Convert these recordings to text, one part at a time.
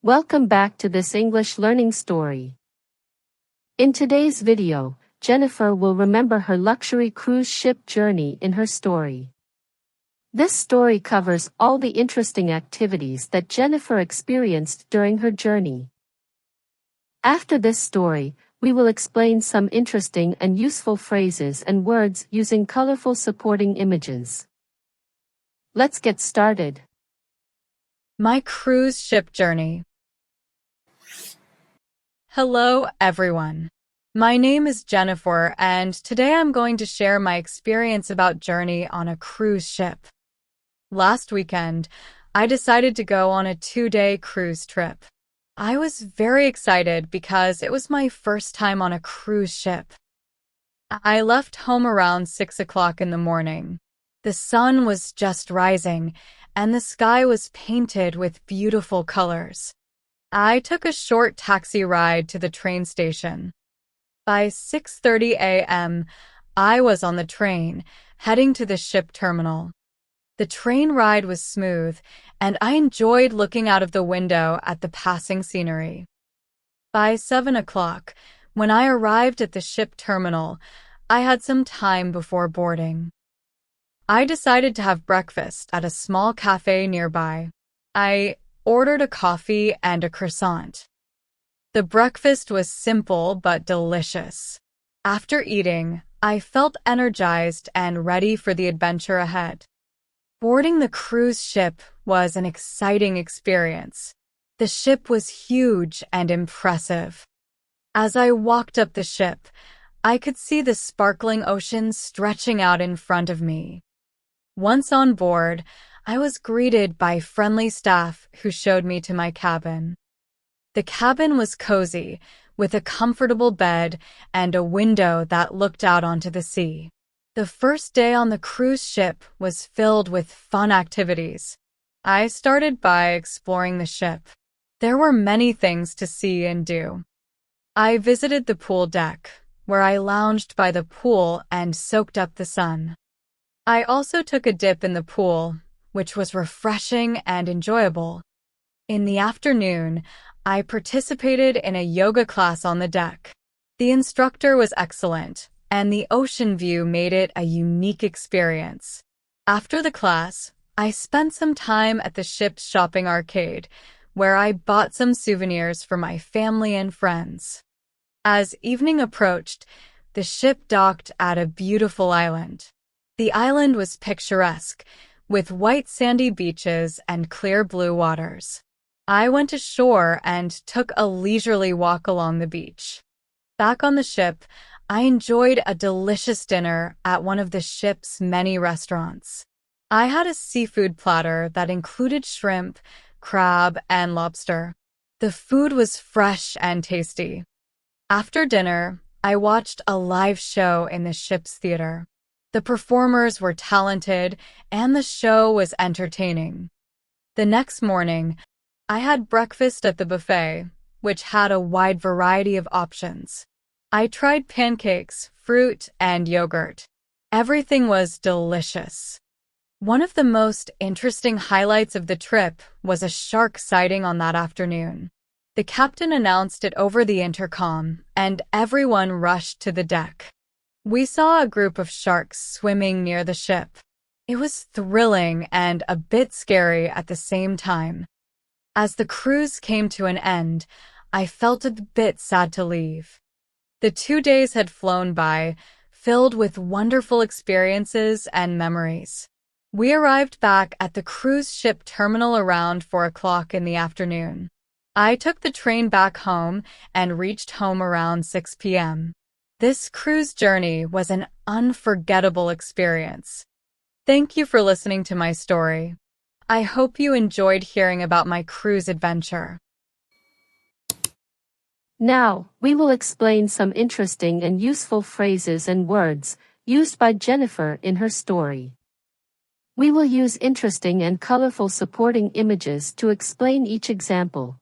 Welcome back to this English learning story. In today's video, Jennifer will remember her luxury cruise ship journey in her story. This story covers all the interesting activities that Jennifer experienced during her journey. After this story, we will explain some interesting and useful phrases and words using colorful supporting images. Let's get started. My cruise ship journey. Hello, everyone. My name is Jennifer, and today I'm going to share my experience about journey on a cruise ship. Last weekend, I decided to go on a 2-day cruise trip. I was very excited because it was my first time on a cruise ship. I left home around 6 o'clock in the morning. The sun was just rising, and the sky was painted with beautiful colors. I took a short taxi ride to the train station. By 6:30 a.m., I was on the train, heading to the ship terminal. The train ride was smooth, and I enjoyed looking out of the window at the passing scenery. By 7 o'clock, when I arrived at the ship terminal, I had some time before boarding. I decided to have breakfast at a small cafe nearby. I ordered a coffee and a croissant. The breakfast was simple but delicious. After eating, I felt energized and ready for the adventure ahead. Boarding the cruise ship was an exciting experience. The ship was huge and impressive. As I walked up the ship, I could see the sparkling ocean stretching out in front of me. Once on board, I was greeted by friendly staff who showed me to my cabin. The cabin was cozy, with a comfortable bed and a window that looked out onto the sea. The first day on the cruise ship was filled with fun activities. I started by exploring the ship. There were many things to see and do. I visited the pool deck, where I lounged by the pool and soaked up the sun. I also took a dip in the pool, which was refreshing and enjoyable. In the afternoon, I participated in a yoga class on the deck. The instructor was excellent, and the ocean view made it a unique experience. After the class, I spent some time at the ship's shopping arcade, where I bought some souvenirs for my family and friends. As evening approached, the ship docked at a beautiful island. The island was picturesque, with white sandy beaches and clear blue waters. I went ashore and took a leisurely walk along the beach. Back on the ship, I enjoyed a delicious dinner at one of the ship's many restaurants. I had a seafood platter that included shrimp, crab, and lobster. The food was fresh and tasty. After dinner, I watched a live show in the ship's theater. The performers were talented, and the show was entertaining. The next morning, I had breakfast at the buffet, which had a wide variety of options. I tried pancakes, fruit, and yogurt. Everything was delicious. One of the most interesting highlights of the trip was a shark sighting on that afternoon. The captain announced it over the intercom, and everyone rushed to the deck. We saw a group of sharks swimming near the ship. It was thrilling and a bit scary at the same time. As the cruise came to an end, I felt a bit sad to leave. The 2 days had flown by, filled with wonderful experiences and memories. We arrived back at the cruise ship terminal around 4 o'clock in the afternoon. I took the train back home and reached home around 6 p.m. This cruise journey was an unforgettable experience. Thank you for listening to my story. I hope you enjoyed hearing about my cruise adventure. Now, we will explain some interesting and useful phrases and words used by Jennifer in her story. We will use interesting and colorful supporting images to explain each example.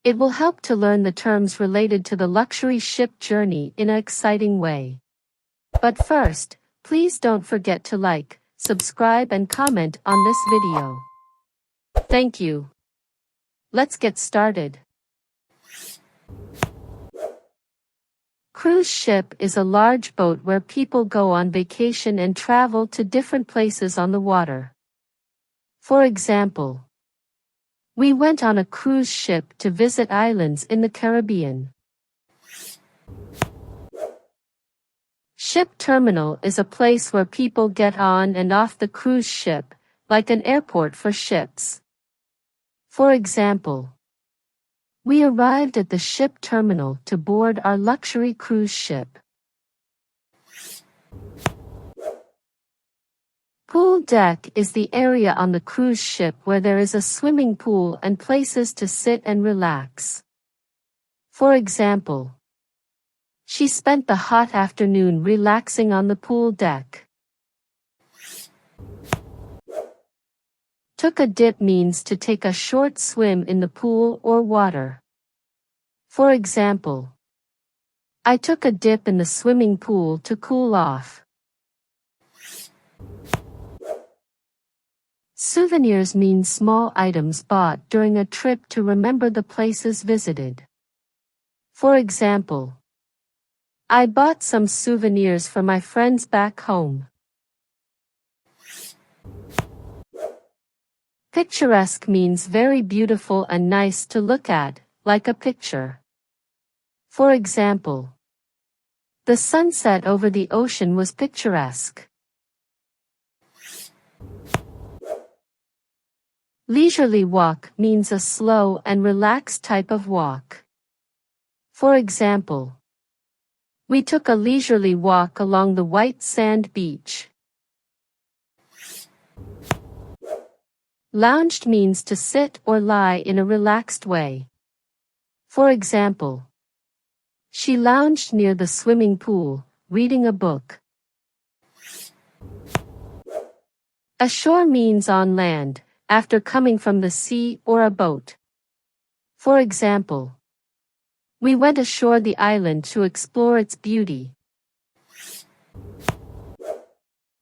It will help to learn the terms related to the luxury ship journey in an exciting way. But first, please don't forget to like, subscribe and comment on this video. Thank you. Let's get started. Cruise ship is a large boat where people go on vacation and travel to different places on the water. For example, we went on a cruise ship to visit islands in the Caribbean. Ship terminal is a place where people get on and off the cruise ship, like an airport for ships. For example, we arrived at the ship terminal to board our luxury cruise ship. Pool deck is the area on the cruise ship where there is a swimming pool and places to sit and relax. For example, she spent the hot afternoon relaxing on the pool deck. Took a dip means to take a short swim in the pool or water. For example, I took a dip in the swimming pool to cool off. Souvenirs mean small items bought during a trip to remember the places visited. For example, I bought some souvenirs for my friends back home. Picturesque means very beautiful and nice to look at, like a picture. For example, the sunset over the ocean was picturesque. Leisurely walk means a slow and relaxed type of walk. For example, we took a leisurely walk along the white sand beach. Lounged means to sit or lie in a relaxed way. For example, she lounged near the swimming pool, reading a book. Ashore means on land, after coming from the sea or a boat. For example, we went ashore the island to explore its beauty.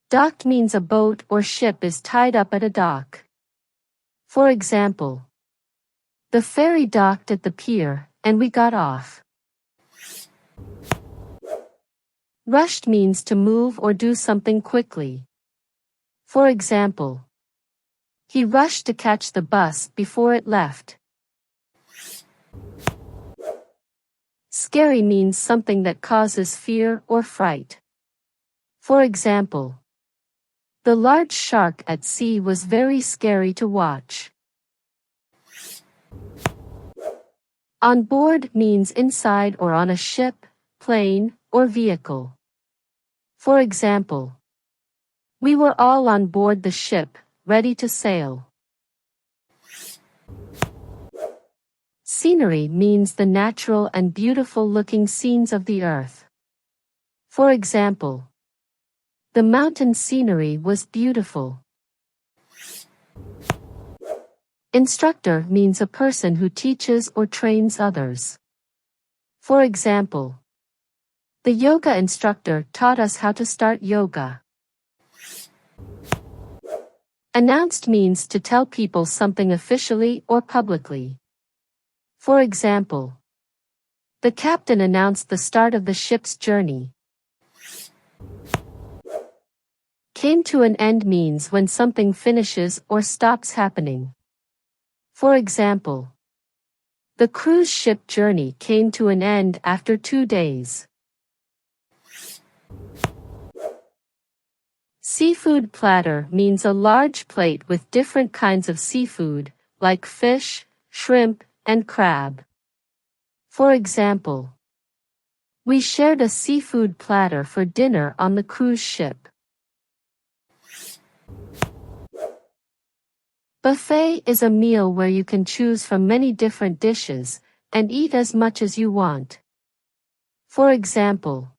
Docked means a boat or ship is tied up at a dock. For example, the ferry docked at the pier, and we got off. Rushed means to move or do something quickly. For example, he rushed to catch the bus before it left. Scary means something that causes fear or fright. For example, the large shark at sea was very scary to watch. On board means inside or on a ship, plane, or vehicle. For example, we were all on board the ship, ready to sail. Scenery means the natural and beautiful looking scenes of the earth. For example, the mountain scenery was beautiful. Instructor means a person who teaches or trains others. For example, the yoga instructor taught us how to start yoga. Announced means to tell people something officially or publicly. For example, the captain announced the start of the ship's journey. Came to an end means when something finishes or stops happening. For example, the cruise ship journey came to an end after 2 days. Seafood platter means a large plate with different kinds of seafood, like fish, shrimp, and crab. For example, we shared a seafood platter for dinner on the cruise ship. Buffet is a meal where you can choose from many different dishes, and eat as much as you want. For example,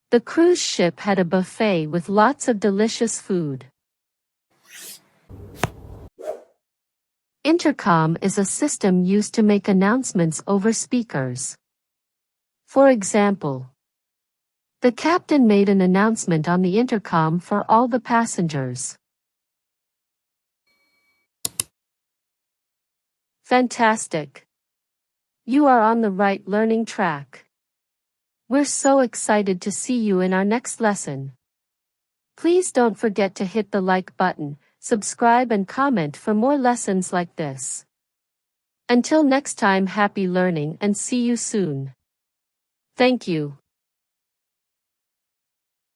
the cruise ship had a buffet with lots of delicious food. Intercom is a system used to make announcements over speakers. For example, the captain made an announcement on the intercom for all the passengers. Fantastic. You are on the right learning track. We're so excited to see you in our next lesson. Please don't forget to hit the like button, subscribe and comment for more lessons like this. Until next time, happy learning and see you soon. Thank you.